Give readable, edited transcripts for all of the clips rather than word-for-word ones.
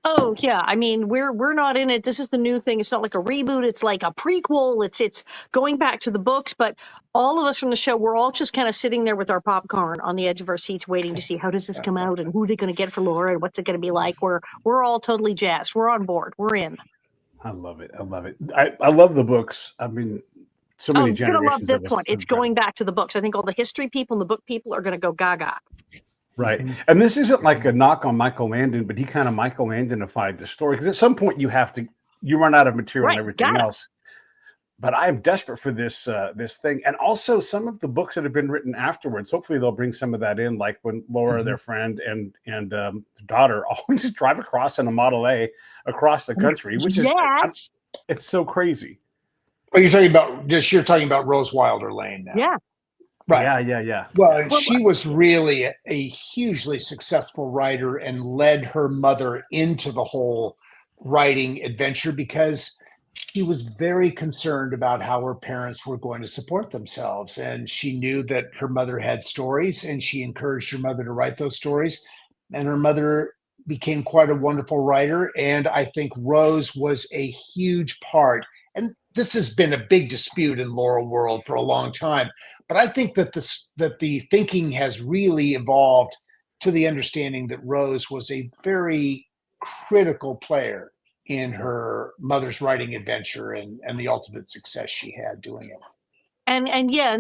Oh yeah, I mean we're not in it. This is the new thing. It's not like a reboot. It's like a prequel. It's going back to the books. But all of us from the show, we're all just kind of sitting there with our popcorn on the edge of our seats, waiting to see how does this come out and who are they going to get for Laura and what's it going to be like. We're all totally jazzed. We're on board. We're in. I love it. I love it. I love the books. I mean, so many you're gonna love generations this of us. one. It's going back to the books. I think all the history people and the book people are going to go gaga. Right. And this isn't like a knock on Michael Landon, but he kind of Michael Landonified the story. Because at some point you run out of material and everything else. But I am desperate for this thing. And also some of the books that have been written afterwards. Hopefully they'll bring some of that in, like when Laura, their friend, and daughter always drive across in a Model A across the country, which is it's so crazy. Well, you're talking about Rose Wilder Lane now. Yeah. Right. Yeah. Well, she was really a hugely successful writer and led her mother into the whole writing adventure because she was very concerned about how her parents were going to support themselves. And she knew that her mother had stories and she encouraged her mother to write those stories. And her mother became quite a wonderful writer. And I think Rose was a huge part. And this has been a big dispute in Laura world for a long time, but I think that the thinking has really evolved to the understanding that Rose was a very critical player in her mother's writing adventure and the ultimate success she had doing it. And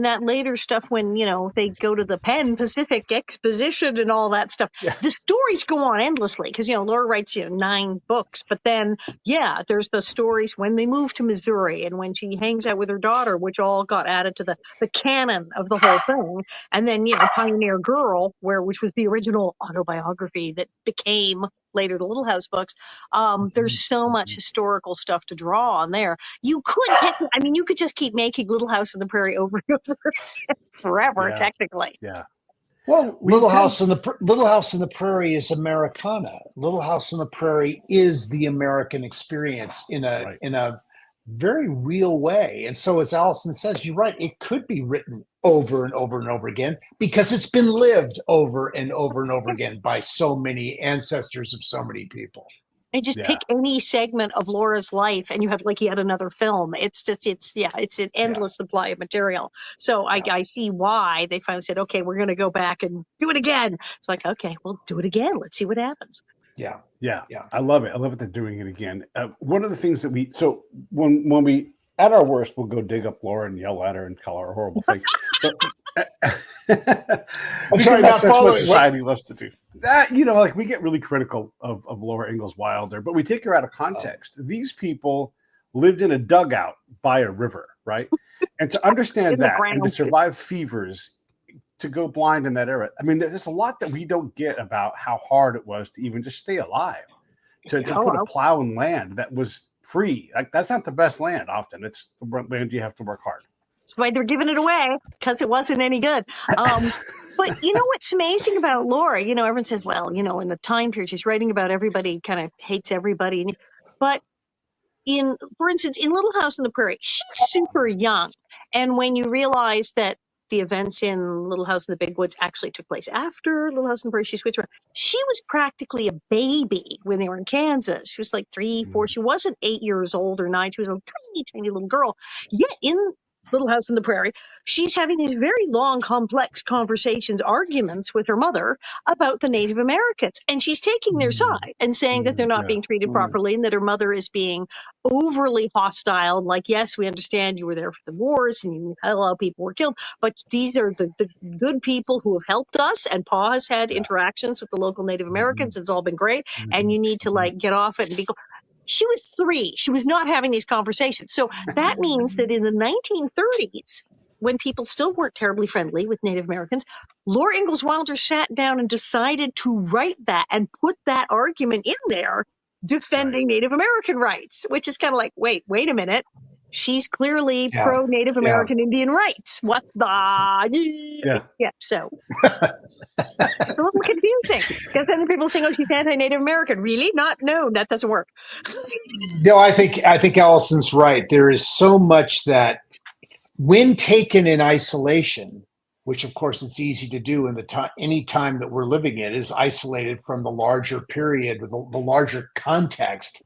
that later stuff when, they go to the Pan Pacific Exposition and all that stuff, the stories go on endlessly because, Laura writes, 9 books. But then, there's the stories when they move to Missouri and when she hangs out with her daughter, which all got added to the canon of the whole thing. And then, Pioneer Girl, which was the original autobiography that became later the Little House books. There's so much historical stuff to draw on there. You could just keep making Little House on the Prairie over and over again forever, technically. Yeah. Well, Little House on the Prairie is Americana. Little House on the Prairie is the American experience in a very real way. And so, as Allison says, you're right. It could be written over and over and over again because it's been lived over and over and over again by so many ancestors of so many people. And just pick any segment of Laura's life and you have like yet another film. It's an endless supply of material. So I see why they finally said, okay, we're going to go back and do it again. It's like, okay, we'll do it again. Let's see what happens. Yeah. I love it. I love it. They're doing it again. One of the things that when we, at our worst, we'll go dig up Laura and yell at her and call her a horrible thing. I'm sorry, that's what society loves to do. We get really critical of Laura Ingalls Wilder, but we take her out of context. These people lived in a dugout by a river, right? And to understand that and to survive fevers, to go blind in that era. I mean, there's a lot that we don't get about how hard it was to even just stay alive, to put a plow in land that was free. Like, that's not the best land often. It's the land you have to work hard. That's why they're giving it away, because it wasn't any good. But what's amazing about Laura, everyone says, well, in the time period she's writing about, everybody kind of hates everybody. But for instance, in Little House on the Prairie, she's super young. And when you realize that the events in Little House in the Big Woods actually took place after Little House in the Prairie, she switched around. She was practically a baby when they were in Kansas. She was like 3, 4. She wasn't 8 years old or 9. She was a tiny, tiny little girl. Yet in Little House on the Prairie, she's having these very long, complex conversations, arguments with her mother about the Native Americans. And she's taking their side and saying that they're not being treated properly and that her mother is being overly hostile. Like, yes, we understand you were there for the wars and a lot of people were killed, but these are the good people who have helped us. And Pa has had interactions with the local Native Americans. It's all been great. And you need to get off it and be. She was 3. She was not having these conversations. So that means that in the 1930s, when people still weren't terribly friendly with Native Americans, Laura Ingalls Wilder sat down and decided to write that and put that argument in there defending Native American rights, which is kind of like, wait a minute. She's clearly pro-Native American Indian rights. What the? So it's a little confusing because then the people saying, "Oh, she's anti-Native American." Really? No, that doesn't work. No, I think Allison's right. There is so much that, when taken in isolation, which of course it's easy to do in the time, any time that we're living in is isolated from the larger period, the larger context.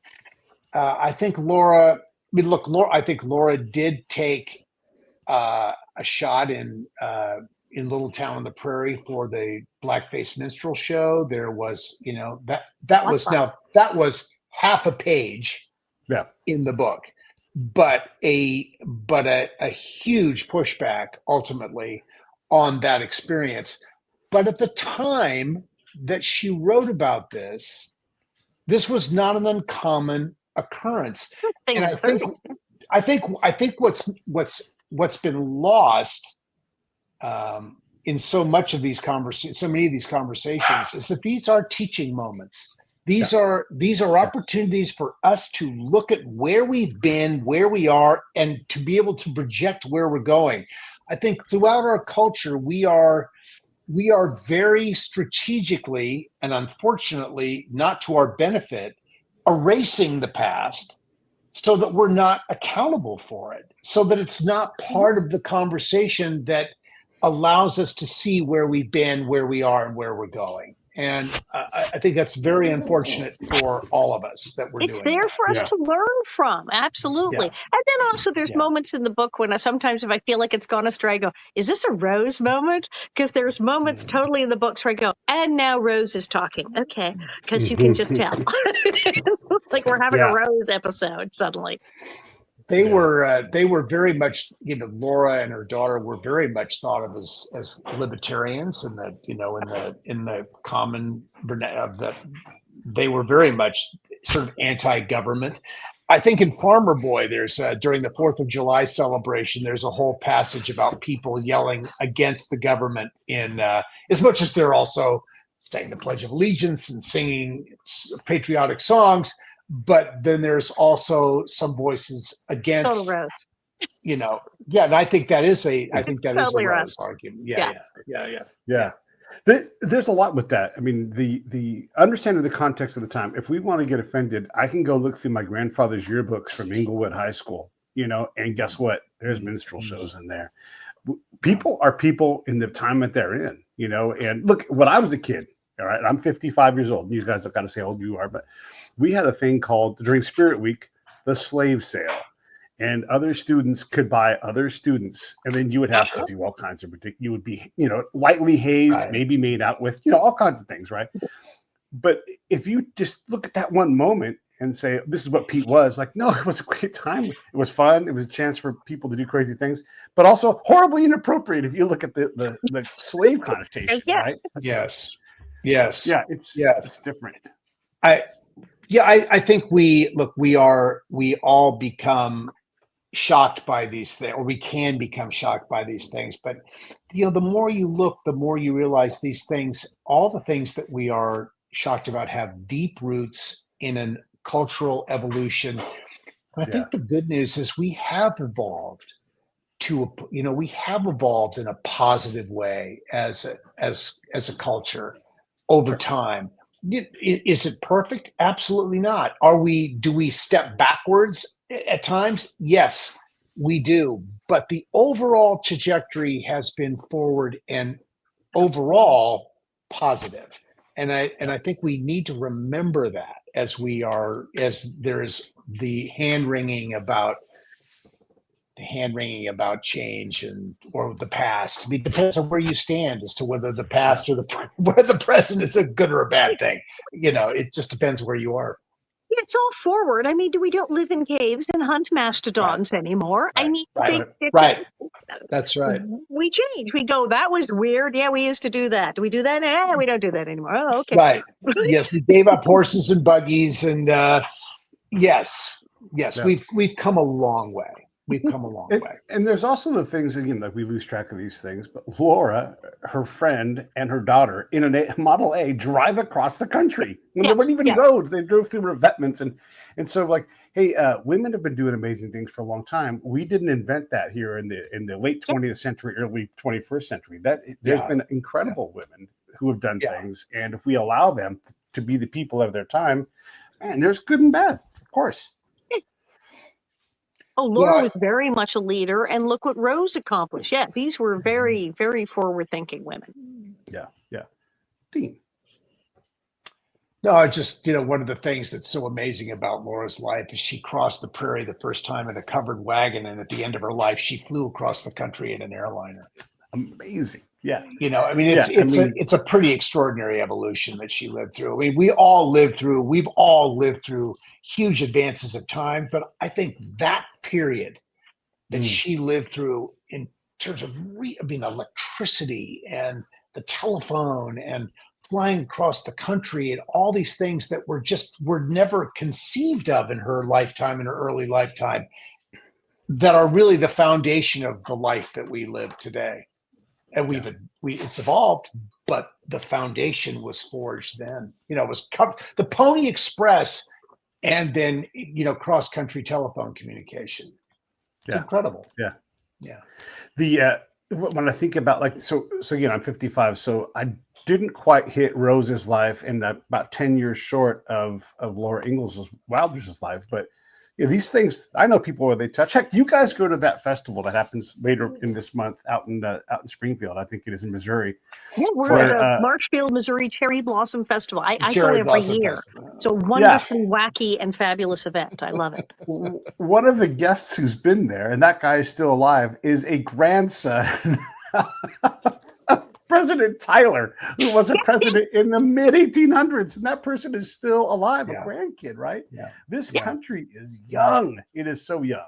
I think Laura, I think Laura did take a shot in Little Town on the Prairie for the Blackface Minstrel Show. There was, that was half a page in the book, but a huge pushback ultimately on that experience. But at the time that she wrote about this was not an uncommon occurrence. And I think what's been lost in so many of these conversations is that these are teaching moments. These are opportunities for us to look at where we've been, where we are, and to be able to project where we're going. I think throughout our culture, we are very strategically, and unfortunately not to our benefit, erasing the past so that we're not accountable for it, so that it's not part of the conversation that allows us to see where we've been, where we are, and where we're going. And I think that's very unfortunate for all of us that we're doing. It's there for us to learn from. Absolutely. Yeah. And then also there's moments in the book when sometimes if I feel like it's gone astray, I go, is this a Rose moment? Because there's moments totally in the books where I go, and now Rose is talking. Okay. Because you can just tell. Like we're having a Rose episode suddenly. They were very much, Laura and her daughter were very much thought of as libertarians, and that, in the common that they were very much sort of anti-government. I think in Farmer Boy, there's during the 4th of July celebration, there's a whole passage about people yelling against the government in as much as they're also saying the Pledge of Allegiance and singing patriotic songs. But then there's also some voices against, and I think that is a Rose argument. Yeah. There's a lot with that. I mean, the understanding the context of the time. If we want to get offended, I can go look through my grandfather's yearbooks from Inglewood High School, and guess what? There's minstrel shows in there. People are people in the time that they're in, and look, when I was a kid, all right, I'm 55 years old. You guys have got to say how old you are, but we had a thing called, during Spirit Week, the slave sale. And other students could buy other students. And then you would have to do all kinds of ridiculous, you would be, lightly hazed, maybe made out with, all kinds of things, right? But if you just look at that one moment and say, this is what Pete was, like, no, it was a great time. It was fun. It was a chance for people to do crazy things, but also horribly inappropriate if you look at the slave connotation, right? Yes. Yeah, it's different. I think we all become shocked by these things, or we can become shocked by these things. But the more you look, the more you realize these things, all the things that we are shocked about have deep roots in a cultural evolution. But I think the good news is we have evolved in a positive way as a culture over time. Is it perfect? Absolutely not. Do we step backwards at times? Yes, we do. But the overall trajectory has been forward and overall positive. And I think we need to remember that as there's the hand wringing about change or the past. I mean, it depends on where you stand as to whether the past or where the present is a good or a bad thing. It just depends where you are. It's all forward. I mean, we don't live in caves and hunt mastodons anymore. Right. I mean, right. That's right. We change. We go, that was weird. Yeah, we used to do that. Do we do that? We don't do that anymore. Oh, okay. Right. Yes, we gave up horses and buggies, and yes, yeah. we've come a long way. We've come a long way. And there's also the things, again, like we lose track of these things, but Laura, her friend, and her daughter in a Model A drive across the country when there weren't even roads. They drove through revetments. And so like, hey, women have been doing amazing things for a long time. We didn't invent that here in the late 20th century, early 21st century. There's been incredible women who have done things. And if we allow them to be the people of their time, man, there's good and bad, of course. Oh, Laura was very much a leader, and look what Rose accomplished. Yeah, these were very, very forward-thinking women. Yeah, yeah. Dean. No, just, one of the things that's so amazing about Laura's life is she crossed the prairie the first time in a covered wagon, and at the end of her life, she flew across the country in an airliner. Amazing. Yeah. It's a pretty extraordinary evolution that she lived through. I mean, we've all lived through huge advances of time, but I think that period that she lived through in terms of electricity and the telephone and flying across the country and all these things that were never conceived of in her lifetime, in her early lifetime, that are really the foundation of the life that we live today. And it's evolved, but the foundation was forged then. It was the Pony Express, and then cross-country telephone communication. It's incredible. Yeah, yeah. The when I think about so again, I'm 55, so I didn't quite hit Rose's life, and about 10 years short of Laura Ingalls Wilder's life, but. Yeah, these things, I know people where they touch. Heck, you guys go to that festival that happens later in this month out in Springfield. I think it is in Missouri. Yeah, we're at the Marshfield, Missouri Cherry Blossom Festival. I go every year. Festival. It's a wonderfully wacky and fabulous event. I love it. One of the guests who's been there, and that guy is still alive, is a grandson of President Tyler, who was a president in the mid-1800s, and that person is still alive, a grandkid, right? Yeah. This country is young. It is so young.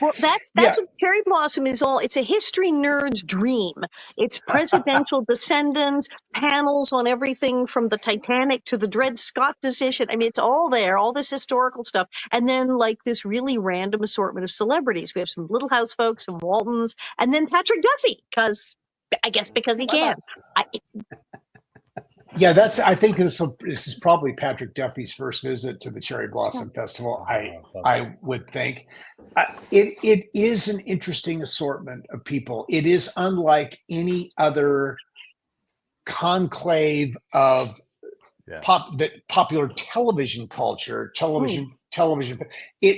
Well, that's what Cherry Blossom is all. It's a history nerd's dream. It's presidential descendants, panels on everything from the Titanic to the Dred Scott decision. I mean, it's all there, all this historical stuff. And then like this really random assortment of celebrities. We have some Little House folks, some Waltons, and then Patrick Duffy, because he can. I think this is probably Patrick Duffy's first visit to the Cherry Blossom Festival. I would think it is an interesting assortment of people. It is unlike any other conclave of popular television culture, television.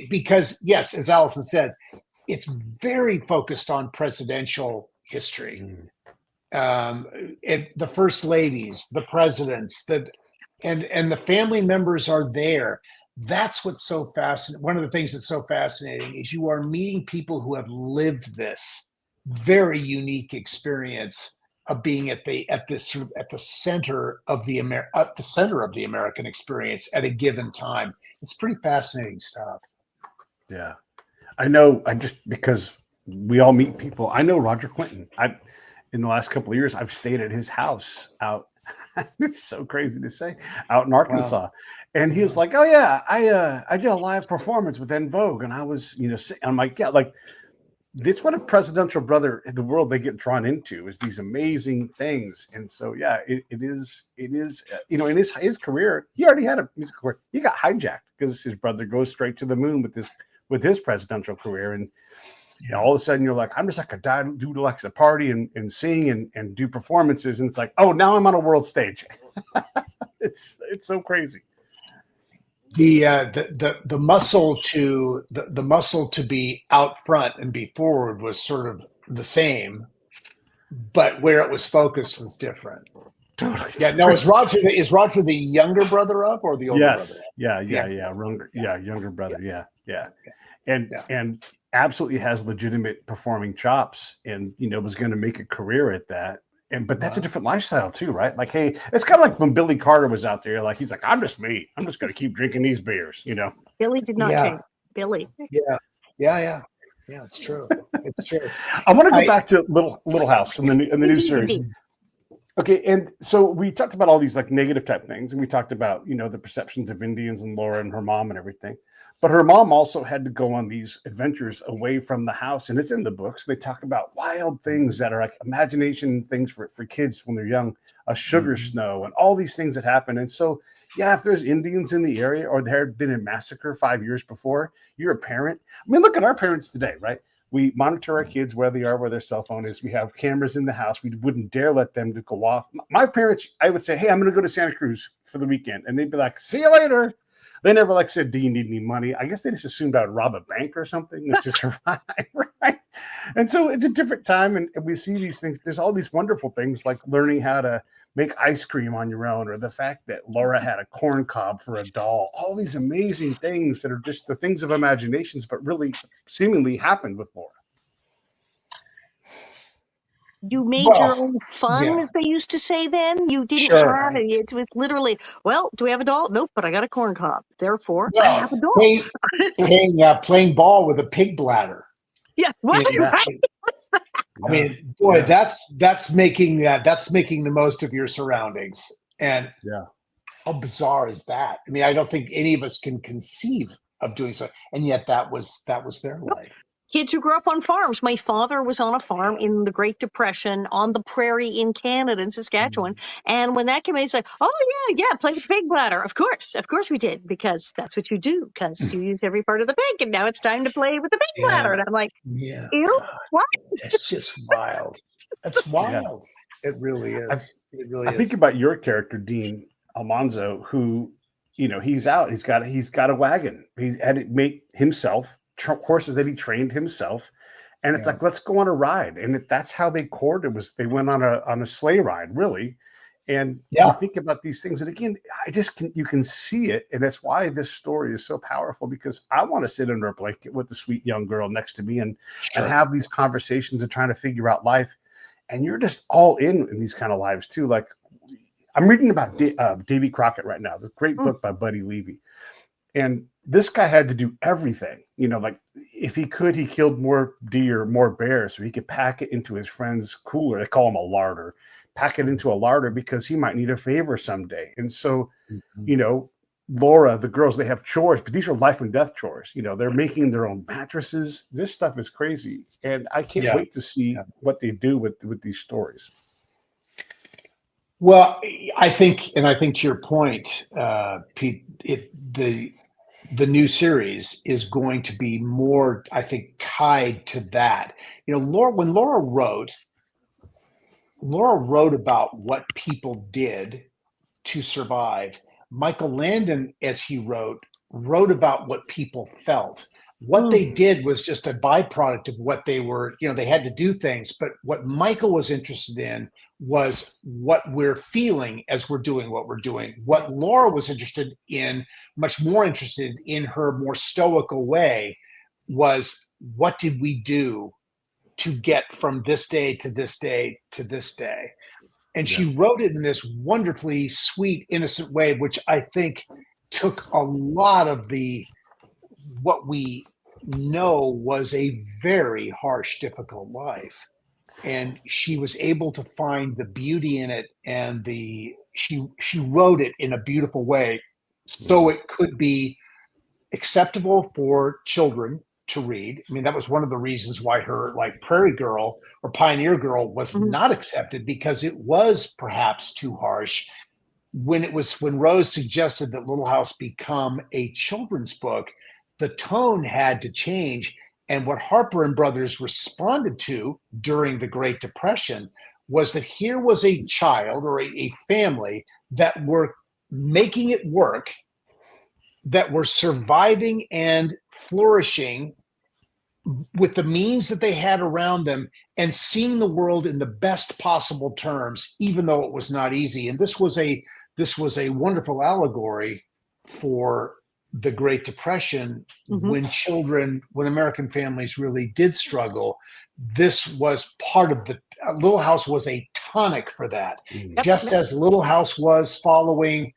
Because yes, as Allison said, it's very focused on presidential history. The first ladies, the presidents, and the family members are there. That's what's so fascinating. One of the things that's so fascinating is you are meeting people who have lived this very unique experience of being at the center of the American experience at a given time. It's pretty fascinating stuff. Yeah, I know. Because we all meet people. I know Roger Clinton. In the last couple of years, I've stayed at his house out. It's so crazy to say, out in Arkansas. Wow. And he was like, "Oh yeah, I did a live performance with En Vogue, and I was, I'm like, yeah, like this what a presidential brother in the world they get drawn into is these amazing things." And so yeah, it is in his career, he already had a music career. He got hijacked because his brother goes straight to the moon with his presidential career, and all of a sudden you're like, I'm just like a dude who likes to party and sing and do performances, and it's like, oh, now I'm on a world stage. It's so crazy. The muscle to be out front and be forward was sort of the same, but where it was focused was different. Totally. Yeah. Now is Roger the younger brother of or the older brother? Younger brother. Yeah. And absolutely has legitimate performing chops, and was going to make a career at that. But that's a different lifestyle too, right? Like, hey, it's kind of like when Billy Carter was out there. Like, he's like, I'm just me. I'm just going to keep drinking these beers. Billy did not change. Billy. Yeah. It's true. It's true. I want to go back to Little House and the new series. Okay, and so we talked about all these like negative type things, and we talked about the perceptions of Indians and Laura and her mom and everything. But her mom also had to go on these adventures away from the house, and it's in the books. They talk about wild things that are like imagination things for kids when they're young, a sugar snow, and all these things that happen. And so, yeah, if there's Indians in the area or there had been a massacre 5 years before, you're a parent. I mean, look at our parents today, right? We monitor our kids where they are, where their cell phone is. We have cameras in the house. We wouldn't dare let them to go off. My parents, I would say, hey, I'm going to go to Santa Cruz for the weekend. And they'd be like, see you later. They never like said, "Do you need any money?" I guess they just assumed I'd rob a bank or something to survive, right? And so it's a different time, and we see these things. There's all these wonderful things like learning how to make ice cream on your own, or the fact that Laura had a corn cob for a doll. All these amazing things that are just the things of imaginations, but really seemingly happened with Laura. You made your own fun, as they used to say then. You didn't have it. It was literally, well, do we have a doll? Nope, but I got a corn cob. Therefore, I have a doll. Playing ball with a pig bladder. Yeah, right. I mean, boy, that's making the most of your surroundings. And how bizarre is that? I mean, I don't think any of us can conceive of doing so. And yet that was their life. Kids who grew up on farms. My father was on a farm in the Great Depression on the prairie in Canada, in Saskatchewan. And when that came in, he's like, oh, yeah, play with pig bladder. Of course we did, because that's what you do, because you use every part of the pig, and now it's time to play with the pig bladder. And I'm like, ew, what? It's just wild. That's wild. It really is. I think about your character, Dean Almanzo, who, he's out. He's got a wagon. He had it made himself. Horses that he trained himself, and it's like, let's go on a ride. And that's how they courted, was they went on a sleigh ride, really. And you think about these things, and again, you can see it, and that's why this story is so powerful, because I want to sit under a blanket with the sweet young girl next to me and have these conversations and trying to figure out life. And you're just all in these kind of lives too. Like, I'm reading about Davy Crockett right now, this great book by Buddy Levy. And this guy had to do everything, like if he could, he killed more deer, more bears, so he could pack it into his friend's cooler. They call him a larder, pack it into a larder because he might need a favor someday. And so, Laura, the girls, they have chores, but these are life and death chores. They're making their own mattresses. This stuff is crazy. And I can't wait to see what they do with these stories. Well, I think to your point, Pete, the new series is going to be more, I think, tied to that. Laura, when Laura wrote about what people did to survive. Michael Landon, as he wrote about what people felt. What they did was just a byproduct of what they were, they had to do things. But what Michael was interested in was what we're feeling as we're doing what we're doing. What Laura was much more interested in her more stoical way, was what did we do to get from this day to this day to this day? And she wrote it in this wonderfully sweet, innocent way, which I think took a lot of what we know was a very harsh, difficult life. And she was able to find the beauty in it, and she wrote it in a beautiful way, so it could be acceptable for children to read. I mean, that was one of the reasons why her, like, Prairie Girl or Pioneer Girl was not accepted, because it was perhaps too harsh. When Rose suggested that Little House become a children's book, the tone had to change. And what Harper and Brothers responded to during the Great Depression was that here was a child or a family that were making it work, that were surviving and flourishing with the means that they had around them, and seeing the world in the best possible terms, even though it was not easy. And this was a wonderful allegory for the Great Depression, when American families really did struggle. This was part of Little House was a tonic for that. Just as Little House was following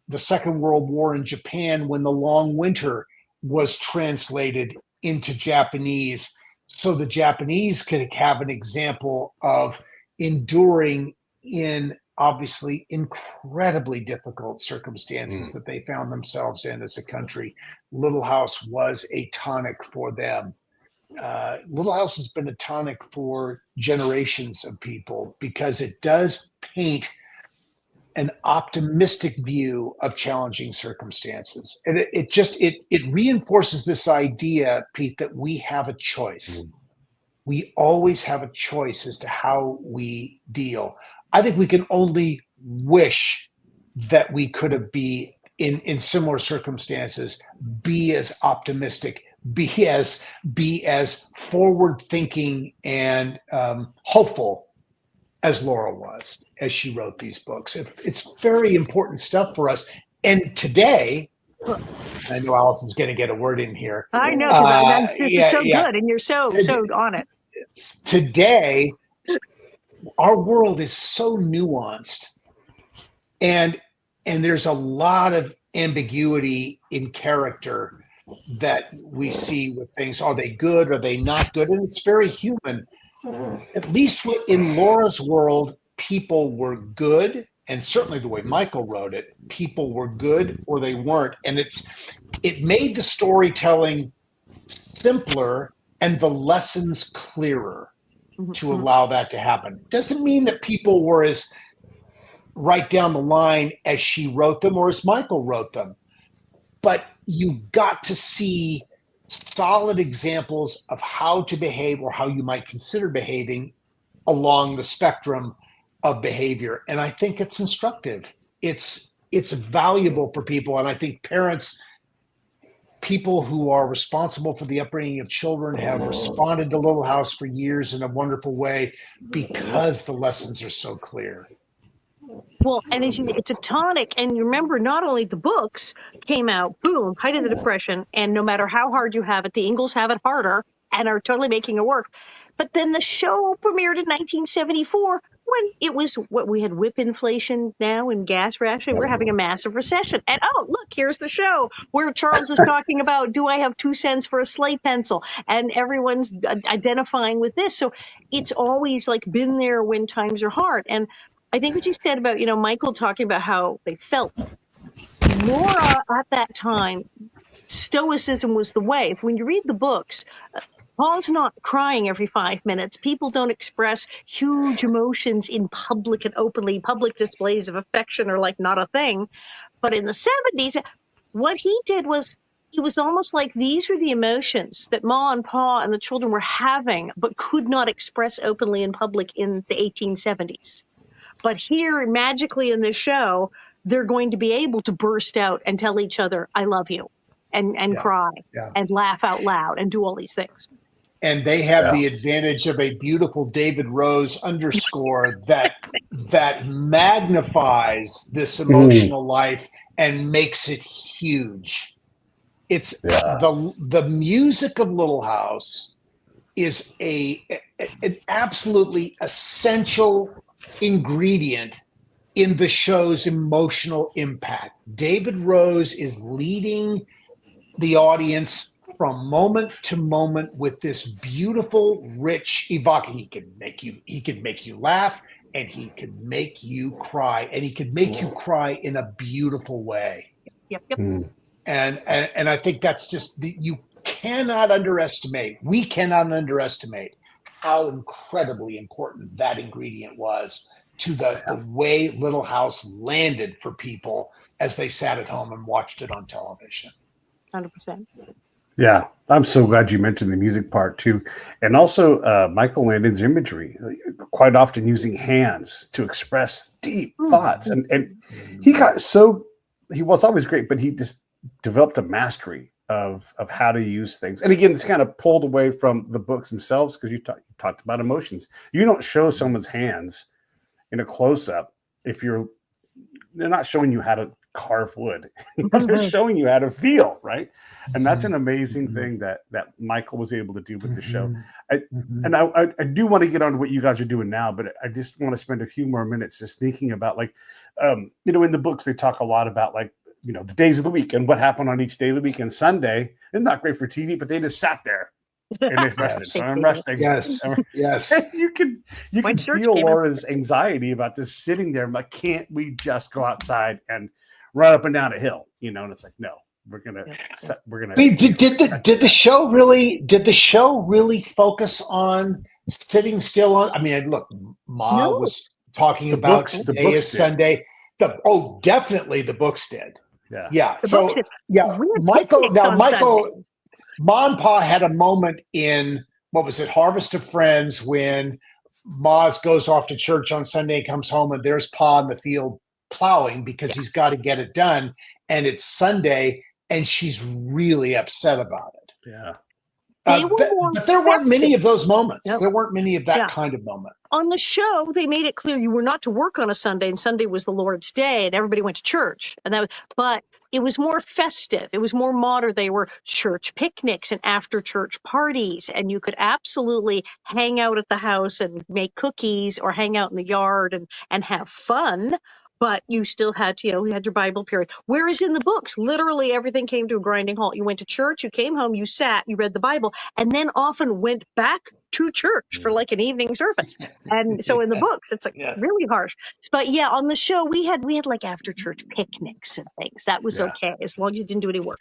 the Second World War in Japan, when the Long Winter was translated into Japanese, so the Japanese could have an example of enduring in obviously incredibly difficult circumstances that they found themselves in as a country. Little House was a tonic for them. Little House has been a tonic for generations of people, because it does paint an optimistic view of challenging circumstances. And it reinforces this idea, Pete, that we have a choice. We always have a choice as to how we deal. I think we can only wish that we could have been in similar circumstances, be as optimistic, be as forward thinking and hopeful as Laura was as she wrote these books. It's very important stuff for us. And today, I know Allison's going to get a word in here. I know, because this is so good, and you're so on it. Today, our world is so nuanced, and there's a lot of ambiguity in character that we see with things. Are they good? Are they not good? And it's very human. At least in Laura's world, people were good. And certainly the way Michael wrote it, people were good or they weren't. And it made the storytelling simpler and the lessons clearer to allow that to happen. Doesn't mean that people were as right down the line as she wrote them or as Michael wrote them. But you got to see solid examples of how to behave or how you might consider behaving along the spectrum of behavior. And I think it's instructive. It's valuable for people. And I think parents, people who are responsible for the upbringing of children, have responded to Little House for years in a wonderful way because the lessons are so clear. Well, and it's a tonic. And you remember, not only the books came out, boom, height of the Depression, and no matter how hard you have it, the Ingalls have it harder and are totally making it work. But then the show premiered in 1974 when it was what we had whip inflation now and gas rationing. We're having a massive recession. And oh, look, here's the show where Charles is talking about, do I have 2 cents for a slate pencil? And everyone's identifying with this. So it's always like been there when times are hard. And I think what you said about, Michael talking about how they felt. Laura at that time, stoicism was the way. When you read the books, Paul's not crying every 5 minutes. People don't express huge emotions in public and openly. Public displays of affection are like not a thing. But in the 70s, what he did was, it was almost like these were the emotions that Ma and Pa and the children were having, but could not express openly in public in the 1870s. But here, magically in this show, they're going to be able to burst out and tell each other, I love you, and cry and laugh out loud and do all these things. And they have the advantage of a beautiful David Rose underscore that magnifies this emotional life and makes it huge. It's the music of Little House is an absolutely essential ingredient in the show's emotional impact. David Rose is leading the audience from moment to moment with this beautiful, rich evocation. He can make you laugh, and he can make you cry, and he can make you cry in a beautiful way. Yep. And I think that's just we cannot underestimate how incredibly important that ingredient was to the way Little House landed for people as they sat at home and watched it on television. 100%. Yeah, I'm so glad you mentioned the music part too. And also Michael Landon's imagery, quite often using hands to express deep thoughts. And he was always great, but he just developed a mastery of how to use things. And again, it's kind of pulled away from the books themselves because you talked about emotions. You don't show someone's hands in a close-up if they're not showing you how to carve wood. They're showing you how to feel, right? And that's an amazing thing that Michael was able to do with the show. I do want to get on to what you guys are doing now, but I just want to spend a few more minutes just thinking about in the books they talk a lot about the days of the week and what happened on each day of the week. And Sunday, it's not great for TV, but they just sat there and they rested. So I'm resting. Yes. You can feel Laura's anxiety about just sitting there. I'm like, can't we just go outside and run up and down a hill? And it's like, no, we're gonna. Did the show really focus on sitting still on? I mean, look, Ma was talking about today is Sunday. Definitely the books did. Yeah. Michael. Ma and Pa had a moment in what was it, Harvest of Friends, when Maz goes off to church on Sunday, comes home, and there's Pa in the field plowing because he's got to get it done. and it's Sunday, and she's really upset about it. Yeah. But there weren't many of those moments. Nope. There weren't many of that kind of moment. On the show, they made it clear you were not to work on a Sunday, and Sunday was the Lord's day, and everybody went to church. But it was more festive. It was more modern. They were church picnics and after-church parties, and you could absolutely hang out at the house and make cookies or hang out in the yard and have fun. But you still had to, you had your Bible period. Whereas in the books, literally everything came to a grinding halt. You went to church, you came home, you sat, you read the Bible, and then often went back to church for like an evening service. And so in the books, it's like really harsh. But yeah, on the show, we had like after church picnics and things. That was okay, as long as you didn't do any work.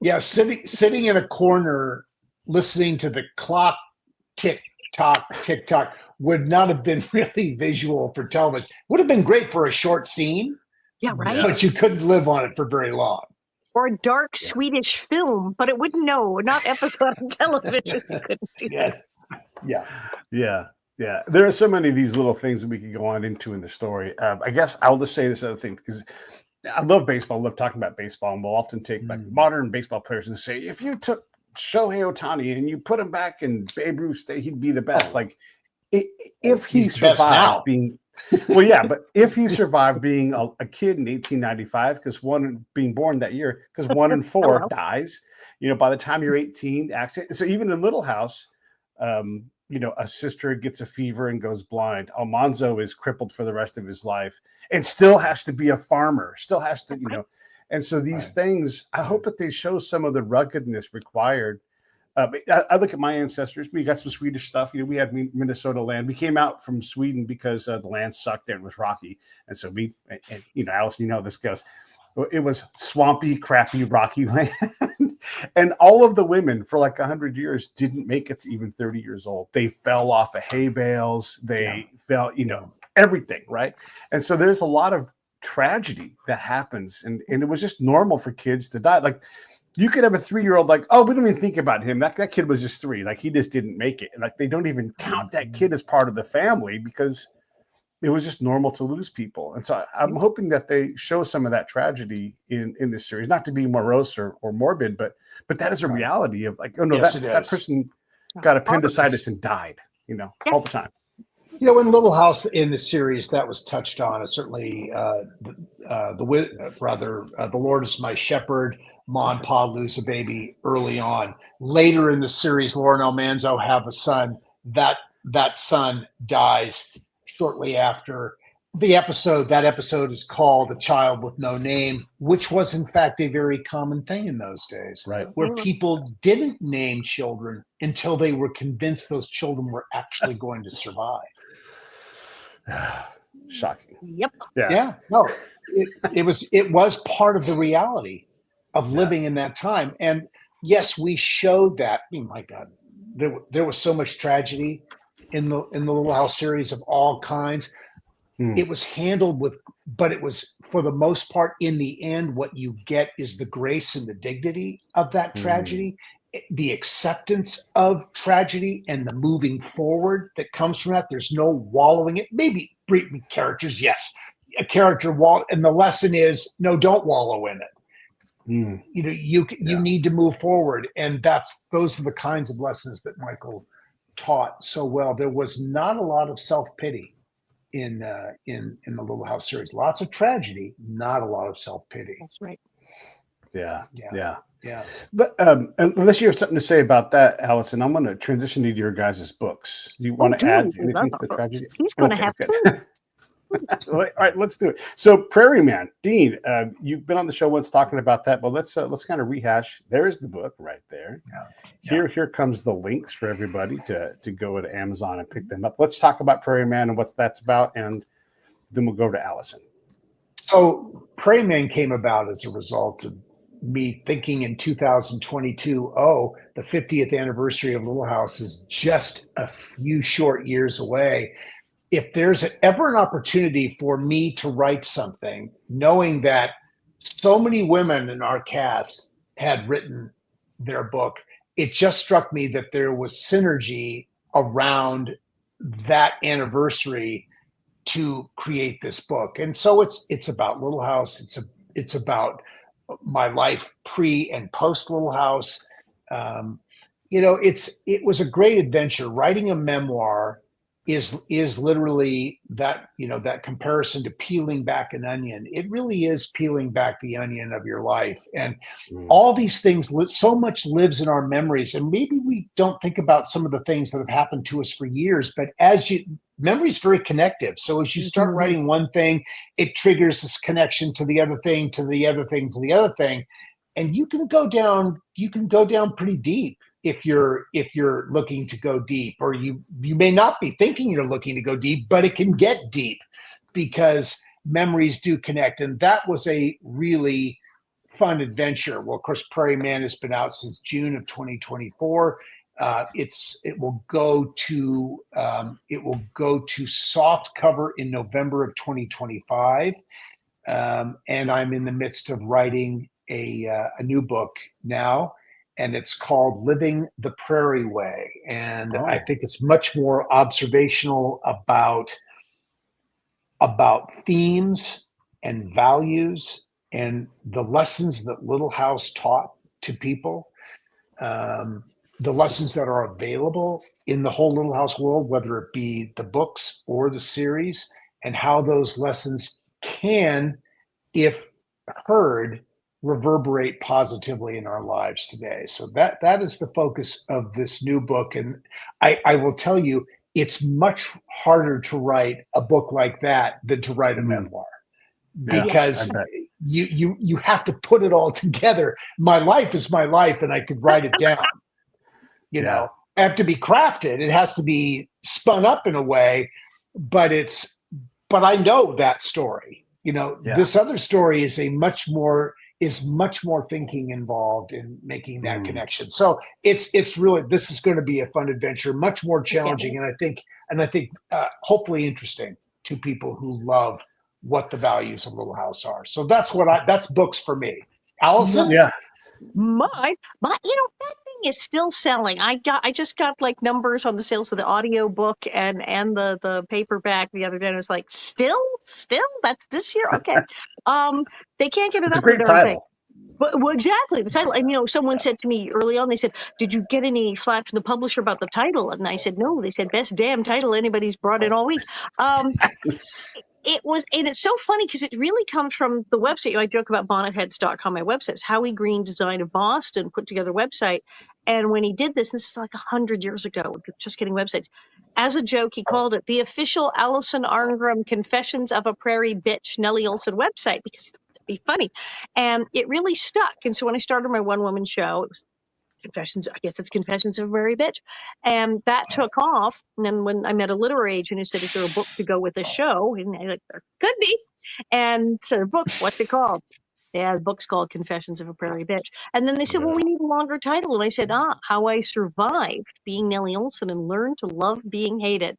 Yeah, sitting in a corner, listening to the clock tick tock would not have been really visual for television. Would have been great for a short scene. Yeah, right. But you couldn't live on it for very long. Or a dark Swedish film, but it wouldn't not episode on television. You couldn't do that. Yeah. There are so many of these little things that we could go on into in the story. I guess I'll just say this other thing, because I love baseball. I love talking about baseball, and we'll often take like modern baseball players and say, if you took Shohei Ohtani and you put him back in Babe Ruth's day, he'd be the best. Like if he survived being, but if he survived being a kid in 1895, because being born that year, because 1 in 4 dies, by the time you're 18, accident. So even in Little House, a sister gets a fever and goes blind. Almanzo is crippled for the rest of his life and still has to be a farmer, still has to, And so these things, I hope that they show some of the ruggedness required. I look at my ancestors. We got some Swedish stuff. We had Minnesota land. We came out from Sweden because the land sucked and it was rocky. And so Allison, how this goes. It was swampy, crappy, rocky land. And all of the women for like 100 years didn't make it to even 30 years old. They fell off of hay bales. They fell, everything, right? And so there's a lot of tragedy that happens, and it was just normal for kids to die. Like you could have a 3-year-old like, oh, we don't even think about him, that kid was just 3, like he just didn't make it, and like they don't even count that kid as part of the family because it was just normal to lose people. And so I'm hoping that they show some of that tragedy in this series, not to be morose or morbid, but that is a reality of like, oh no, that person got appendicitis and died, all the time. In Little House in the series that was touched on, certainly the Lord is my shepherd. Ma and Pa lose a baby early on. Later in the series, Laura and Almanzo have a son. That son dies shortly after the episode. That episode is called A Child with No Name, which was in fact a very common thing in those days, right? Where people didn't name children until they were convinced those children were actually going to survive. Shocking. Yep. Yeah. No, it was part of the reality of living in that time. And yes, we showed that. Oh my God, there was so much tragedy in the Little House series of all kinds. It was handled but it was, for the most part, in the end, what you get is the grace and the dignity of that tragedy, the acceptance of tragedy, and the moving forward that comes from that. There's no wallowing it. Maybe characters, yes, a character and the lesson is no, don't wallow in it. You need to move forward, and those are the kinds of lessons that Michael taught so well. There was not a lot of self-pity in the Little House series. Lots of tragedy, not a lot of self-pity. That's right. Yeah. But unless you have something to say about that, Allison, I'm going to transition to your guys' books. Do you want to add anything to the tragedy? He's going to have to. All right, let's do it. So, Prairie Man, Dean, you've been on the show once talking about that, but let's kind of rehash. There's the book right there. Here comes the links for everybody to go to Amazon and pick them up. Let's talk about Prairie Man and what that's about, and then we'll go to Allison. So, Prairie Man came about as a result of me thinking in 2022, the 50th anniversary of Little House is just a few short years away. If there's ever an opportunity for me to write something, knowing that so many women in our cast had written their book, it just struck me that there was synergy around that anniversary to create this book. And so it's about Little House. It's about my life pre and post Little House. It was a great adventure. Writing a memoir is literally that, that comparison to peeling back an onion. It really is peeling back the onion of your life. And all these things, so much lives in our memories. And maybe we don't think about some of the things that have happened to us for years, but memory is very connective. So as you start writing one thing, it triggers this connection to the other thing, to the other thing, to the other thing. And you can go down pretty deep if you're looking to go deep, or you may not be thinking you're looking to go deep, but it can get deep because memories do connect. And that was a really fun adventure. Well, of course, Prairie Man has been out since June of 2024. It will go to soft cover in November of 2025. And I'm in the midst of writing a new book now, and it's called Living the Prairie Way. And I think it's much more observational about themes and values and the lessons that Little House taught to people, the lessons that are available in the whole Little House world, whether it be the books or the series, and how those lessons can, if heard, reverberate positively in our lives today. So that is the focus of this new book. And I will tell you, it's much harder to write a book like that than to write a memoir, because you have to put it all together. My life is my life, and I could write it down. I have to be crafted. It has to be spun up in a way, but I know that story. This other story is much more thinking involved in making that connection. So it's really, this is going to be a fun adventure, much more challenging, and I think hopefully interesting to people who love what the values of Little House are. So that's books for me. Allison? Yeah. My, that thing is still selling. I just got like numbers on the sales of the audio book and the paperback the other day. And I was like, still, that's this year. Okay. They can't get it It's up a great with everything. title. Well, exactly, the title. And someone said to me early on, they said, "Did you get any flack from the publisher about the title?" And I said, "No." They said, "Best damn title anybody's brought in all week." It was, and it's so funny because it really comes from the website. I joke about bonnetheads.com, my website. It's Howie Green Design of Boston put together a website. And when he did this is like 100 years ago, just getting websites. As a joke, he called it the official Allison Arngrim Confessions of a Prairie Bitch Nellie Olson website, because he thought it'd be funny. And it really stuck. And so when I started my one-woman show, it was Confessions of a Prairie Bitch. And that took off. And then when I met a literary agent who said, "Is there a book to go with the show?" And I like, "There could be." And so, book, what's it called? Yeah, the book's called Confessions of a Prairie Bitch. And then they said, "Well, we need a longer title." And I said, How I Survived Being Nellie Olson and Learned to Love Being Hated.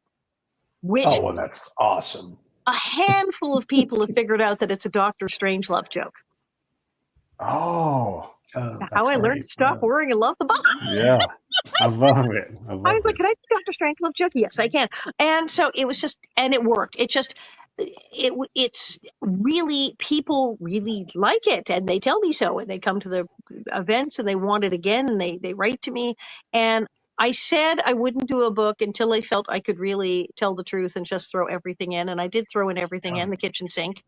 Which, that's awesome. A handful of people have figured out that it's a Dr. Strangelove joke. Oh. How I learned to stop worrying and love the book. Yeah, I love it. I was like, "Can I do Dr. Strangelove joke?" Yes, I can. And so it was just, and it worked. It's really, people really like it, and they tell me so, and they come to the events and they want it again, and they write to me. And I said I wouldn't do a book until I felt I could really tell the truth and just throw everything in. And I did throw in everything in the kitchen sink.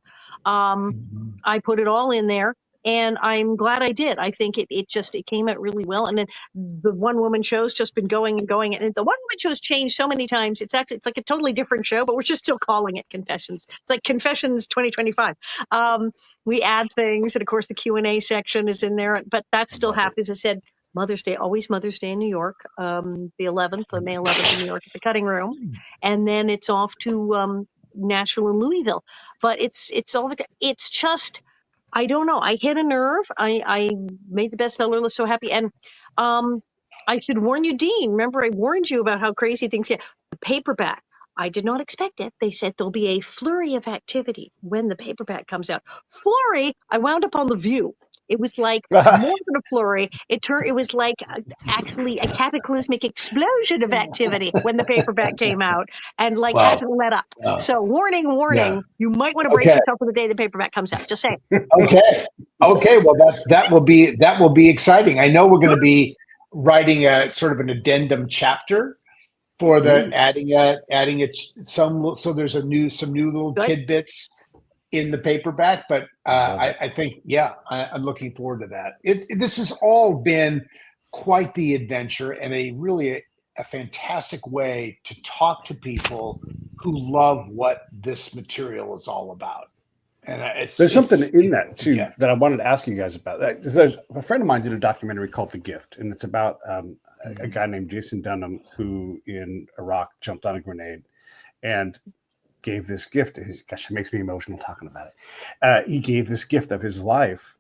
I put it all in there. And I'm glad I did. I think it came out really well. And then the one-woman show's just been going and going. And the one-woman show's changed so many times. It's like a totally different show, but we're just still calling it Confessions. It's like Confessions 2025. We add things. And of course, the Q&A section is in there. But that still happens. As I said, Mother's Day, always Mother's Day in New York. The 11th, May 11th in New York at the Cutting Room. And then it's off to Nashville and Louisville. But it's just, I don't know. I hit a nerve. I made the bestseller list, so happy. And I should warn you, Dean. Remember, I warned you about how crazy things get. The paperback, I did not expect it. They said there'll be a flurry of activity when the paperback comes out. Flurry, I wound up on The View. It was like more than a flurry. It was like actually a cataclysmic explosion of activity when the paperback came out, and like hasn't let up. So warning, you might want to brace yourself for the day the paperback comes out. Just saying. Okay. Well, that will be exciting. I know we're going to be writing a sort of an addendum chapter for the adding it some, so there's some new little tidbits in the paperback, but I think I'm looking forward to that. This has all been quite the adventure, and a fantastic way to talk to people who love what this material is all about. And there's something in that too that I wanted to ask you guys about. There's a friend of mine did a documentary called The Gift, and it's about a guy named Jason Dunham who in Iraq jumped on a grenade and gave this gift. Gosh, it makes me emotional talking about it. He gave this gift of his life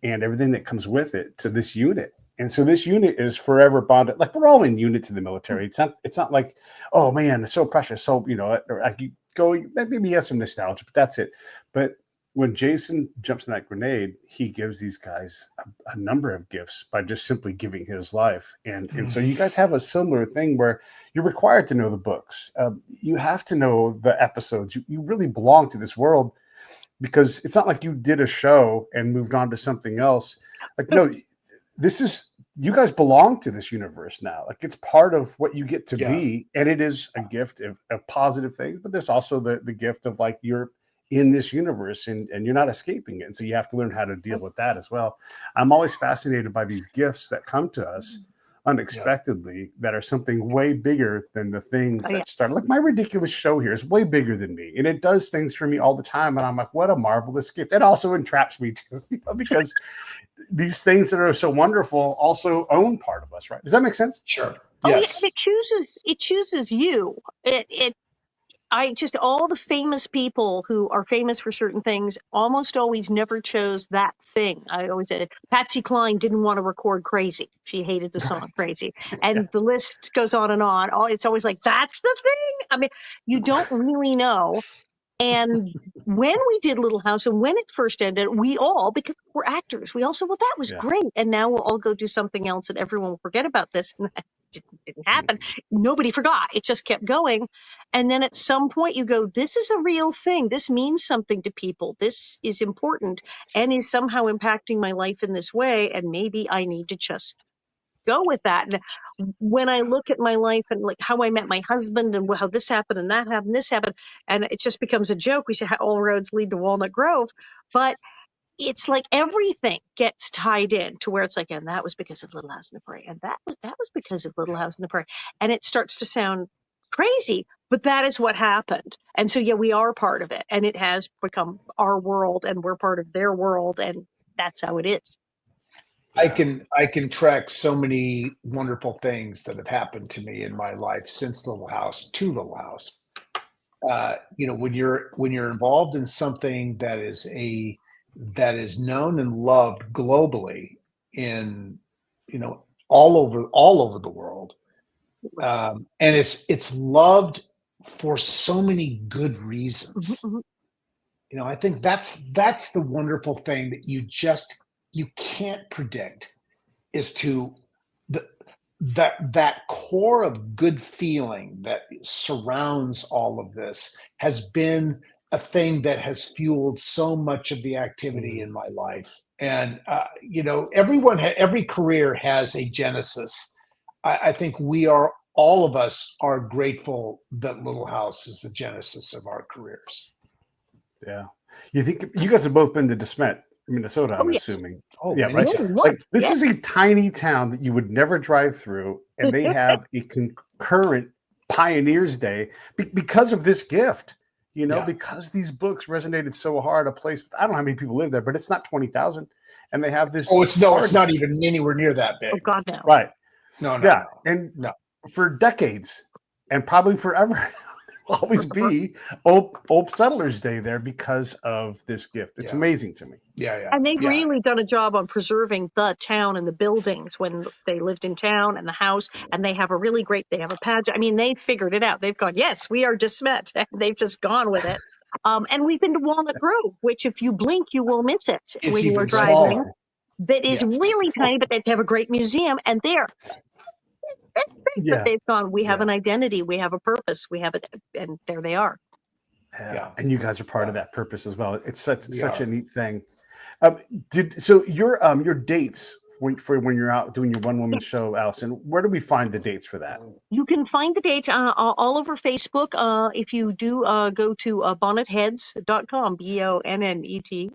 and everything that comes with it to this unit. And so this unit is forever bonded. Like, we're all in units in the military. It's not like, oh man, it's so precious. So, like you go, maybe you have some nostalgia, but that's it. But when Jason jumps in that grenade, he gives these guys a number of gifts by just simply giving his life. And so you guys have a similar thing where you're required to know the books. You have to know the episodes. You really belong to this world, because it's not like you did a show and moved on to something else. Like, no, you guys belong to this universe now. Like, it's part of what you get to be. And it is a gift of positive things, but there's also the gift of like, you're in this universe and you're not escaping it. And so you have to learn how to deal with that as well. I'm always fascinated by these gifts that come to us unexpectedly that are something way bigger than the thing that started. Like, my ridiculous show here is way bigger than me, and it does things for me all the time. And I'm like, what a marvelous gift. It also entraps me too, because these things that are so wonderful also own part of us, right? Does that make sense? Sure. Oh, yes. Yeah, it chooses you. All the famous people who are famous for certain things almost always never chose that thing. I always said Patsy Cline didn't want to record Crazy. She hated the song Crazy. And the list goes on and on. It's always like, that's the thing. I mean, you don't really know. And when we did Little House and when it first ended, we all, because we're actors, we all said, well, that was great. And now we'll all go do something else and everyone will forget about this. And that didn't happen. Nobody forgot. It just kept going. And then at some point you go, this is a real thing. This means something to people. This is important and is somehow impacting my life in this way. And maybe I need to just go with that. And when I look at my life and like how I met my husband and how this happened and that happened, this happened, and it just becomes a joke. We say all roads lead to Walnut Grove, but it's like everything gets tied in to where it's like, and that was because of Little House on the Prairie, and that was because of Little House on the Prairie, and it starts to sound crazy, but that is what happened. And so we are part of it, and it has become our world, and we're part of their world, and that's how it is. I can track so many wonderful things that have happened to me in my life since Little House to Little House. When you're involved in something that is known and loved globally in all over the world, and it's loved for so many good reasons. Mm-hmm. I think that's the wonderful thing that you can't predict, is to that core of good feeling that surrounds all of this has been a thing that has fueled so much of the activity in my life. And every career has a genesis. I think all of us are grateful that Little House is the genesis of our careers. Yeah. You think you guys have both been to DeSmet, Minnesota, I'm assuming. Oh, yeah, right. Like, this is a tiny town that you would never drive through, and they have a concurrent Pioneers Day because of this gift. Because these books resonated so hard. A place, I don't know how many people live there, but it's not 20,000, and they have this. It's not even anywhere near that big. Oh God, no. Right. No. And for decades, and probably forever. Always be old Settlers Day there because of this gift. It's amazing to me. Yeah. And they've really done a job on preserving the town and the buildings when they lived in town and the house. And they have they have a pageant. I mean, they figured it out. They've gone, yes, we are DeSmet. They've just gone with it. And we've been to Walnut Grove, which if you blink, you will miss it when you are driving. that is really tiny, but they have a great museum, and they're that's great that they've gone. We have an identity, we have a purpose, we have it, and there they are. Yeah, and you guys are part of that purpose as well. It's such a neat thing. Your dates for when you're out doing your one-woman show, Allison, where do we find the dates for that? You can find the dates all over Facebook. If you do go to bonnetheads.com, BONNETSHE,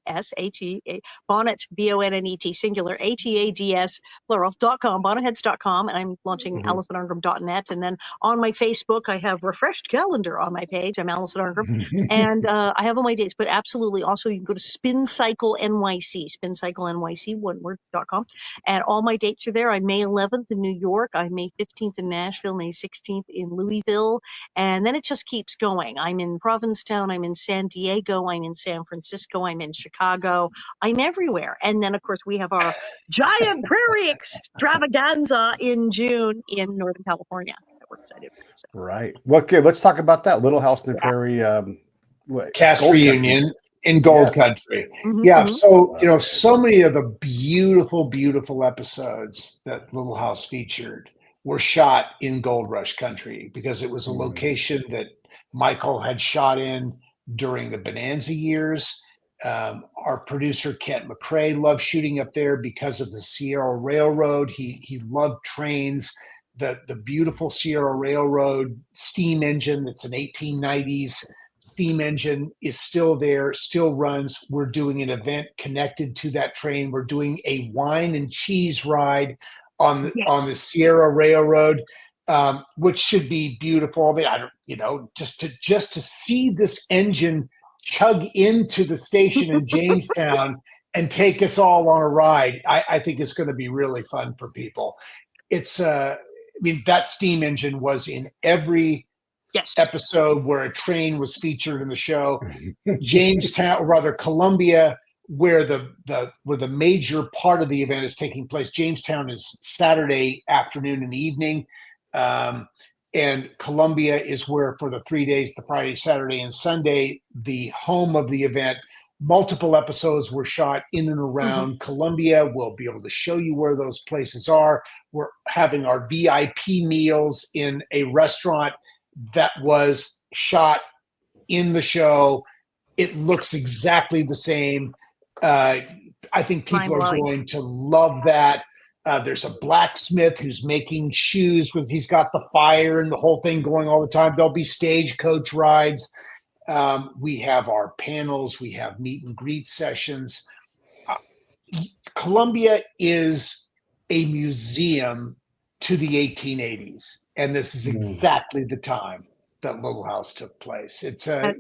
bonnet, BONNET, singular, HEADS, plural.com, bonnetheads.com, and I'm launching AllisonArngrim.net. And then on my Facebook, I have refreshed calendar on my page. I'm Allison Arngrim, and I have all my dates. But absolutely, also you can go to Spin Cycle NYC, one word.com. And all my dates are there. I'm May 11th in New York. I'm May 15th in Nashville, May 16th in Louisville. And then it just keeps going. I'm in Provincetown. I'm in San Diego. I'm in San Francisco. I'm in Chicago. I'm everywhere. And then, of course, we have our giant prairie extravaganza in June in Northern California that we're excited for. So. Right. Well, okay, let's talk about that Little House in the Prairie cast reunion. Country. In Gold Country. So, so many of the beautiful episodes that Little House featured were shot in Gold Rush Country because it was a location that Michael had shot in during the Bonanza years. Our producer, Kent McCrae, loved shooting up there because of the Sierra Railroad. He loved trains. The beautiful Sierra Railroad steam engine that's an 1890s steam engine is still there, still runs. We're doing an event connected to that train. We're doing a wine and cheese ride on the Sierra Railroad, which should be beautiful. I mean, just to see this engine chug into the station in Jamestown and take us all on a ride, I think it's going to be really fun for people. It's, that steam engine was in every episode where a train was featured in the show. Jamestown, or rather Columbia, where the major part of the event is taking place. Jamestown is Saturday afternoon and evening, and Columbia is where for the 3 days, the Friday, Saturday, and Sunday, the home of the event. Multiple episodes were shot in and around Columbia. We'll be able to show you where those places are. We're having our VIP meals in a restaurant that was shot in the show. It looks exactly the same. I think people are going to love that. There's a blacksmith who's making shoes he's got the fire and the whole thing going all the time. There'll be stagecoach rides. We have our panels. We have meet and greet sessions. Columbia is a museum to the 1880s. And this is exactly the time that Little House took place. It's a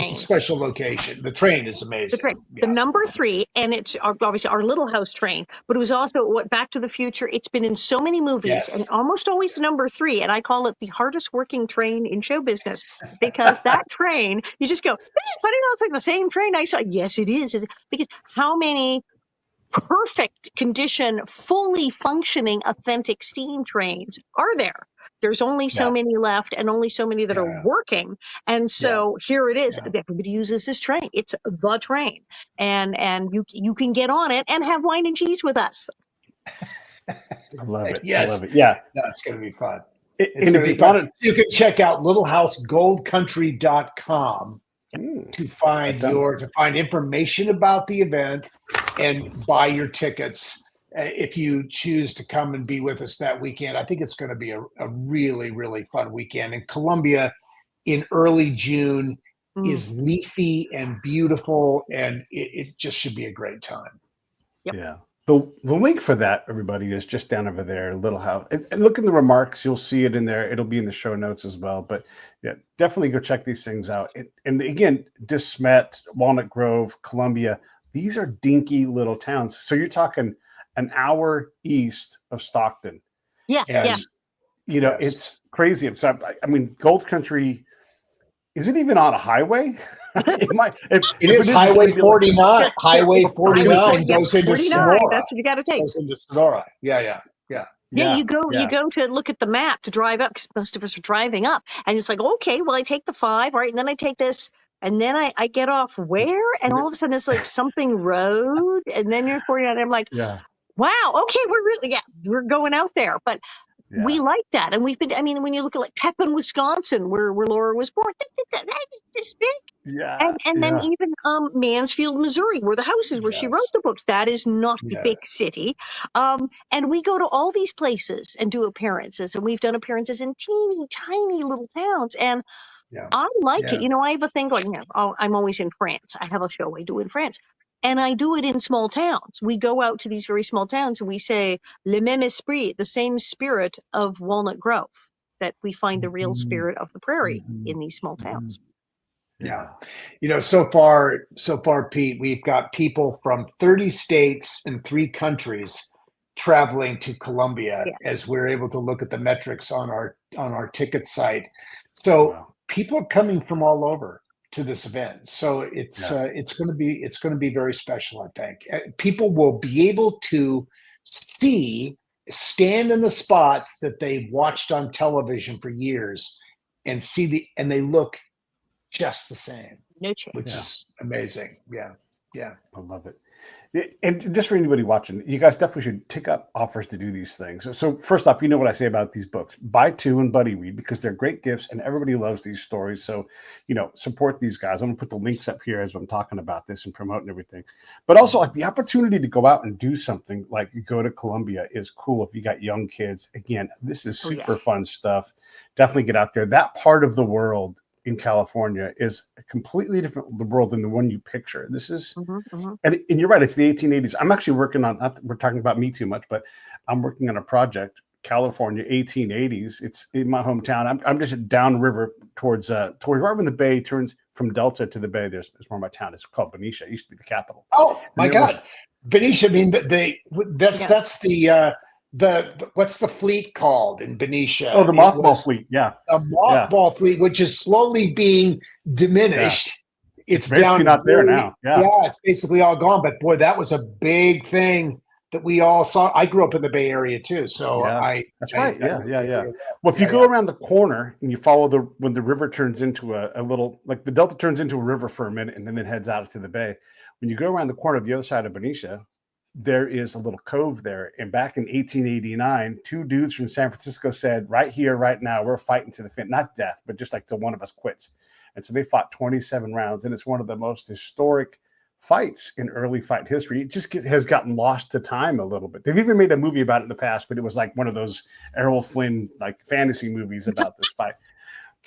special location. The train is amazing. The number 3, and it's obviously our Little House train, but it was also Back to the Future. It's been in so many movies, and almost always the number 3. And I call it the hardest working train in show business because that train, you just go, this is funny. It's like the same train I saw. Yes, it is. Because how many perfect condition, fully functioning, authentic steam trains are there? There's only so many left and only so many that are working. And so here it is. Everybody uses this train. It's the train. And you can get on it and have wine and cheese with us. I love it. Yes. I love it. Yeah. That's going to be fun. You can check out littlehousegoldcountry.com to find information about the event and buy your tickets if you choose to come and be with us that weekend. I think it's going to be a really, really fun weekend. And Columbia in early June is leafy and beautiful, and it just should be a great time. Yep. Yeah. The link for that, everybody, is just down over there, Little House. And look in the remarks. You'll see it in there. It'll be in the show notes as well. But yeah, definitely go check these things out. And again, De Smet, Walnut Grove, Columbia, these are dinky little towns. So you're talking an hour east of Stockton. Yeah, and, it's crazy. So, I mean, Gold Country, is it even on a highway? It is Highway 49. Highway 49 goes into Sonora. That's what you got to take. Goes into Sonora. Yeah. You go to look at the map to drive up, because most of us are driving up, and it's like, okay, well, I take the 5, right, and then I take this And then I get off where? And all of a sudden it's like something road. And then you're 49. I'm like, Yeah. wow, okay, we're going out there. But we like that. And we've been, I mean, when you look at like Pepin, Wisconsin, where Laura was born, this big. Yeah. And then even Mansfield, Missouri, where the house is, where she wrote the books. That is not a big city. And we go to all these places and do appearances. And we've done appearances in teeny tiny little towns. And I like it. You know, I have a thing going, I'm always in France. I have a show I do in France. And I do it in small towns. We go out to these very small towns and we say, le même esprit, the same spirit of Walnut Grove, that we find the real spirit of the prairie in these small towns. Yeah. You know, so far, Pete, we've got people from 30 states and 3 countries traveling to Columbia as we're able to look at the metrics on our ticket site. So people are coming from all over to this event. So it's going to be very special, I think. People will be able to stand in the spots that they watched on television for years and and they look just the same. No change. Which is amazing. Yeah. I love it. And just for anybody watching, you guys definitely should take up offers to do these things. So first off, you know what I say about these books. Buy 2 and buddy read, because they're great gifts and everybody loves these stories. So, you know, support these guys. I'm going to put the links up here as I'm talking about this and promoting everything. But also, like, the opportunity to go out and do something like go to Columbia is cool if you got young kids. Again, this is super fun stuff. Definitely get out there. That part of the world in California is a completely different world than the one you picture. This is, and you're right, it's the 1880s. I'm actually working on, not that we're talking about me too much, but I'm working on a project, California 1880s. It's in my hometown. I'm just downriver towards right when the bay turns from Delta to the bay. There's more of my town. It's called Benicia. It used to be the capital. Oh my God. Benicia. I mean, that's the what's the fleet called in Benicia? Oh, the mothball fleet. Yeah. A mothball fleet, which is slowly being diminished. It's basically down not there now. Yeah, it's basically all gone. But boy, that was a big thing that we all saw. I grew up in the Bay Area too, so that's right. Yeah. Well, if you go around the corner and you follow when the river turns into a little, like the Delta turns into a river for a minute and then it heads out to the bay. When you go around the corner of the other side of Benicia, there is a little cove there. And back in 1889, 2 dudes from San Francisco said, right here, right now, we're fighting to the finish, not death, but just like till one of us quits. And so they fought 27 rounds. And it's one of the most historic fights in early fight history. It just has gotten lost to time a little bit. They've even made a movie about it in the past, but it was like one of those Errol Flynn, like fantasy movies about this fight.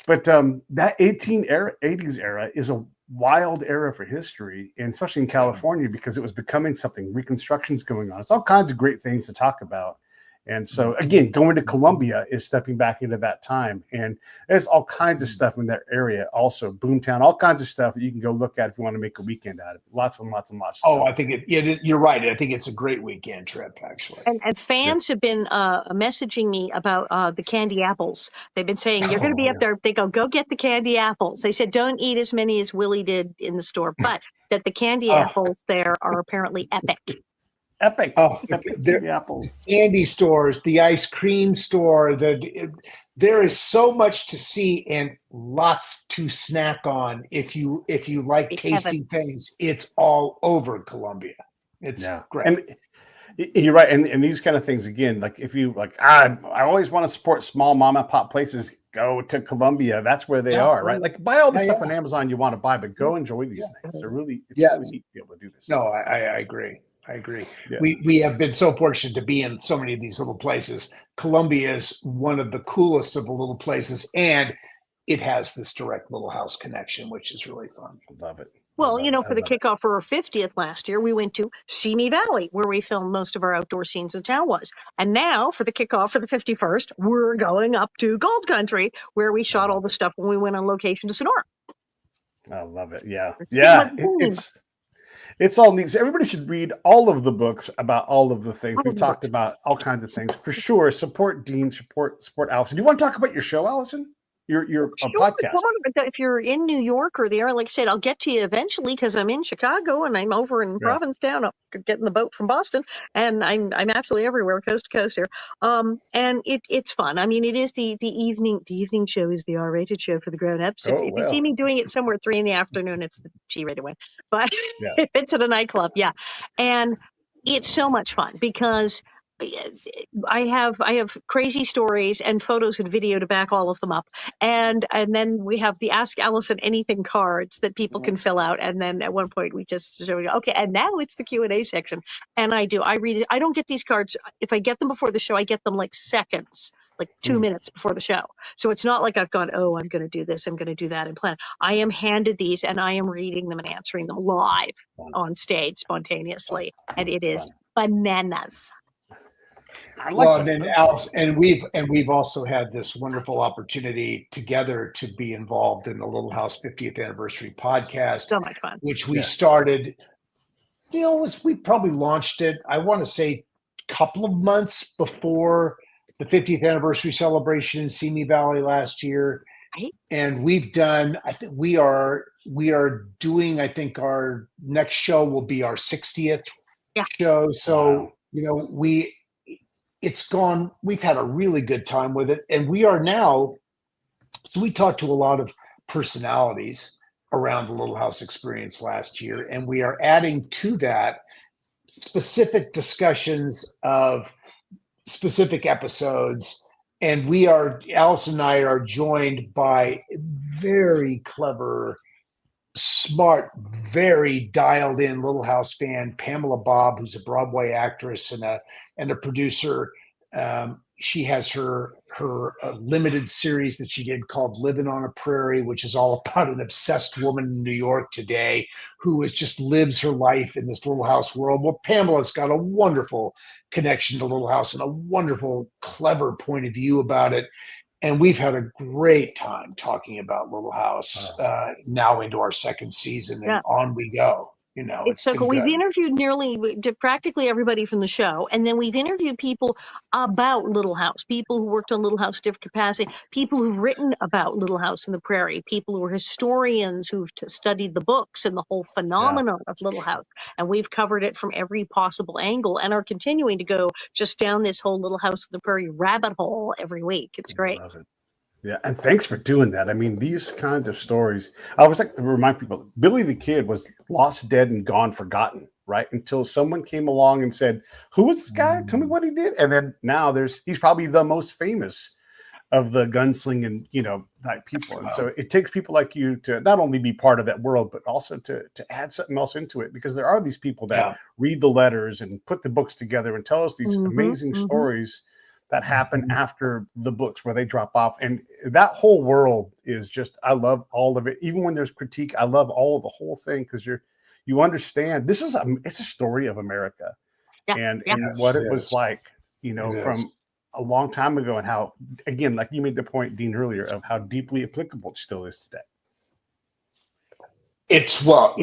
But that 1880s era is a wild era for history, and especially in California, because it was becoming something. Reconstruction's going on. It's all kinds of great things to talk about. And so, again, going to Columbia is stepping back into that time. And there's all kinds of stuff in that area. Also, Boomtown, all kinds of stuff that you can go look at if you want to make a weekend out of it. Lots and lots and lots. Oh, I think you're right. I think it's a great weekend trip, actually. And fans have been messaging me about the candy apples. They've been saying, you're going to be up there. They go get the candy apples. They said, don't eat as many as Willie did in the store, but that the candy apples there are apparently epic. Epic. The apples. Candy stores, the ice cream store. There is so much to see and lots to snack on. If you like tasting things, it's all over Columbia. It's great. And you're right. And these kind of things, again, like if you like, I always want to support small mom and pop places. Go to Columbia. That's where they are, right? Like buy all the stuff on Amazon you want to buy, but go enjoy these things. They're really, it's really neat to be able to do this. No, I agree. Yeah. We have been so fortunate to be in so many of these little places. Columbia is one of the coolest of the little places, and it has this direct little house connection, which is really fun. I love it. Well, for the kickoff for our 50th last year, we went to Simi Valley, where we filmed most of our outdoor scenes in town was. And now for the kickoff for the 51st, we're going up to Gold Country, where we shot all the stuff when we went on location to Sonora. I love it. Yeah. It's all neat. So everybody should read all of the books about all of the things. We've talked about all kinds of things. For sure, support Dean, support Allison. Do you want to talk about your show, Allison? your Sure, podcast. come on, if you're in New York or there, like I said, I'll get to you eventually because I'm in Chicago and I'm over in Provincetown. I'm getting the boat from Boston, and I'm absolutely everywhere, coast to coast here. And it's fun. I mean, it is the evening show is the R-rated show for the grown-ups. If you see me doing it somewhere at 3 p.m, it's the G-rated one. But if it's at a nightclub, and it's so much fun because I have crazy stories and photos and video to back all of them up. And then we have the Ask Allison Anything cards that people can fill out. And then at one point we just show, okay, and now it's the Q&A section. And I read it. I don't get these cards. If I get them before the show, I get them like seconds, like 2 minutes before the show. So it's not like I've gone, oh, I'm going to do this, I'm going to do that and plan. I am handed these and I am reading them and answering them live on stage spontaneously. And it is bananas. Well, and then Alice, and we've also had this wonderful opportunity together to be involved in the Little House 50th Anniversary podcast. So much fun. Which we started, we probably launched it, I want to say a couple of months before the 50th anniversary celebration in Simi Valley last year. Right. And we've done, I think we are doing, I think our next show will be our 60th show. So, we've had a really good time with it. And we are now, so we talked to a lot of personalities around the Little House experience last year. And we are adding to that specific discussions of specific episodes. And Alice and I are joined by very clever, smart, very dialed in Little House fan, Pamela Bob, who's a Broadway actress and a producer. She has her limited series that she did called Living on a Prairie, which is all about an obsessed woman in New York today who just lives her life in this Little House world. Well, Pamela's got a wonderful connection to Little House and a wonderful, clever point of view about it. And we've had a great time talking about Little House now into our second season, and on we go. It's so cool. We've interviewed practically everybody from the show, and then we've interviewed people about Little House, people who worked on Little House different capacity, people who've written about Little House in the Prairie, people who are historians who've studied the books and the whole phenomenon of Little House. And we've covered it from every possible angle and are continuing to go just down this whole Little House in the Prairie rabbit hole every week. It's great. I love it. Yeah, and thanks for doing that. I mean, these kinds of stories, I always like to remind people, Billy the Kid was lost, dead, and gone, forgotten, right? Until someone came along and said, who was this guy? Tell me what he did. And then now he's probably the most famous of the gunslinging, type people. And so it takes people like you to not only be part of that world, but also to add something else into it, because there are these people that read the letters and put the books together and tell us these amazing stories that happen after the books where they drop off. And that whole world is just, I love all of it. Even when there's critique, I love the whole thing, because you understand this is it's a story of America and what it was like, from a long time ago, and how, again, like you made the point, Dean, earlier, of how deeply applicable it still is today. These are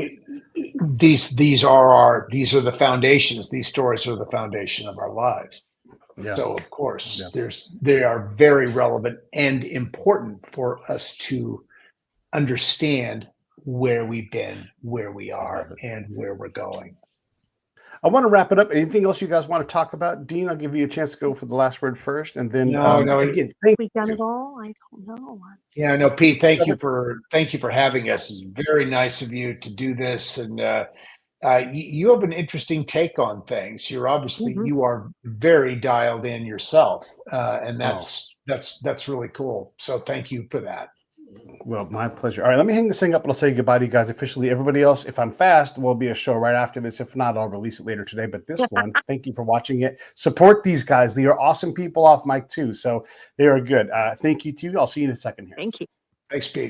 the foundations. These stories are the foundation of our lives. Yeah. So of course, they are very relevant and important for us to understand where we've been, where we are, and where we're going. I want to wrap it up. Anything else you guys want to talk about? Dean, I'll give you a chance to go for the last word first, and then again, we've done it all. I don't know. Yeah, no, Pete. Thank you for having us. It's very nice of you to do this, and you have an interesting take on things. You're obviously you are very dialed in yourself, and that's really cool. So thank you for that. Well, my pleasure. All right, let me hang this thing up and I'll say goodbye to you guys officially. Everybody else, if I'm fast, will be a show right after this. If not, I'll release it later today. But this one, thank you for watching it. Support these guys. They are awesome people off mic too. So they are good. Thank you to you. I'll see you in a second here. Thank you. Thanks, Pete.